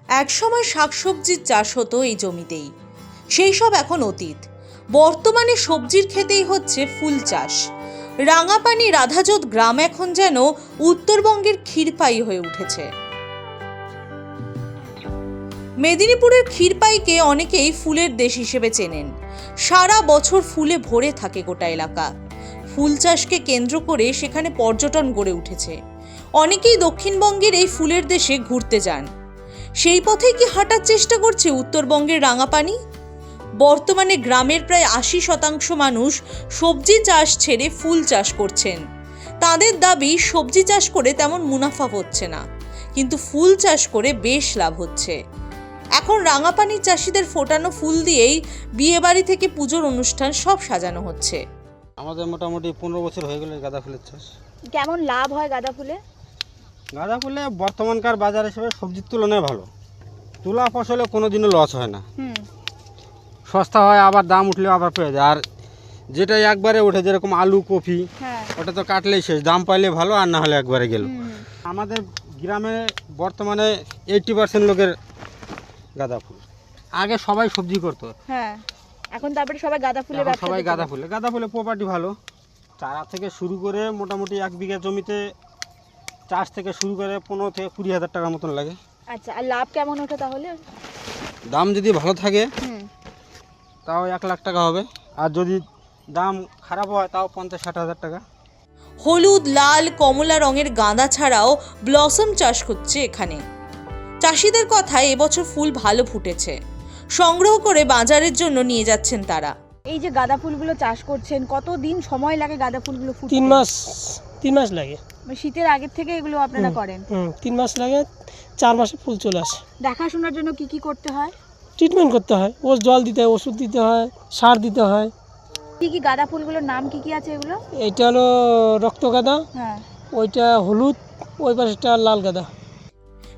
একসময় শাকসবজির চাষ হতো এই জমিতেই, সেই সব এখন অতীত। বর্তমানে সবজির ক্ষেতেই হচ্ছে ফুল চাষ। রাঙাপানি রাধাজোত গ্রাম এখন যেন উত্তরবঙ্গের ক্ষীরপাই হয়ে উঠেছে। মেদিনীপুরের ক্ষীরপাইকে অনেকেই ফুলের দেশ হিসেবে চেনেন। সারা বছর ফুলে ভরে থাকে গোটা এলাকা। ফুল চাষকে কেন্দ্র করে সেখানে পর্যটন গড়ে উঠেছে। অনেকেই দক্ষিণবঙ্গের এই ফুলের দেশে ঘুরতে যান। সেই পথেই কি হাঁটার চেষ্টা করছে উত্তরবঙ্গের রাঙাপানি? বর্তমানে গ্রামের প্রায় ৮০% মানুষ সবজি চাষ ছেড়ে ফুল চাষ করছেন। তাদের দাবি, সবজি চাষ করে তেমন মুনাফা হচ্ছে না, কিন্তু ফুল চাষ করে বেশ লাভ হচ্ছে। এখন রাঙাপানির চাষিদের ফোটানো ফুল দিয়েই বিয়েবাড়ি থেকে পুজোর অনুষ্ঠান সব সাজানো হচ্ছে। আমাদের মোটামুটি 15 বছর হয়ে গেল গাঁদা ফুলের চাষ। কেমন লাভ হয় গাঁদা ফুলে? গাঁদা ফুলে বর্তমানকার বাজার হিসেবে সবজির তুলনায় ভালো। তুলা ফসলে কোনোদিনও লস হয় না, সস্তা হয়, আবার দাম উঠলেও আবার পেয়ে যায়। আর যেটা একবারে ওঠে, যেরকম আলু কপি, ওটা তো কাটলেই শেষ, দাম পাইলে ভালো, আর না হলে একবারে গেল। আমাদের গ্রামে বর্তমানে 80% লোকের গাঁদা ফুল। আগে সবাই সবজি করতো, এখন তারপরে সবাই গাঁদা ফুলে সবাই গাঁদা ফুলে প্রপার্টি ভালো। চারা থেকে শুরু করে মোটামুটি 1 বিঘা জমিতে চাষ থেকে শুরু করে 15 থেকে 20 হাজার টাকার মতন লাগে। আচ্ছা, আর লাভ কেমন ওঠে তাহলে? দাম যদি ভালো থাকে তাও 1 লাখ টাকা হবে, আর যদি দাম খারাপ হয় তাও 50-60 হাজার টাকা। হলুদ, লাল, কমলা রঙের গাঁদা ছাড়াও ব্লসম চাষ হচ্ছে এখানে। চাষিদের কথায় এবছর ফুল ভালো ফুটেছে। সংগ্রহ করে বাজারের জন্য নিয়ে যাচ্ছেন তারা। এই যে গাঁদা ফুলগুলো চাষ করছেন, কতদিন সময় লাগে গাঁদা ফুলগুলো ফুটতে? 3 মাস লাগে। শীতের আগের থেকে এগুলো আপনারা করেন? 3 মাস লাগে, 4 মাসে ফুল চলে আসে। দেখাশোনার জন্য কি কি করতে হয়? ট্রিটমেন্ট করতে হয়, জল দিতে হয়, ওষুধ দিতে হয়, সার দিতে হয়। কি কি গাঁদা ফুলগুলোর নাম কি কি আছে এগুলো? এইটা হলো রক্ত গাঁদা, ওইটা হলুদ, ওই পাশেটা লাল গাঁদা।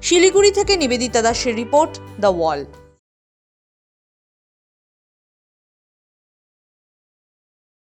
শিলিগুড়ি থেকে নিবেদিতা দাসের রিপোর্ট, দ্য ওয়াল।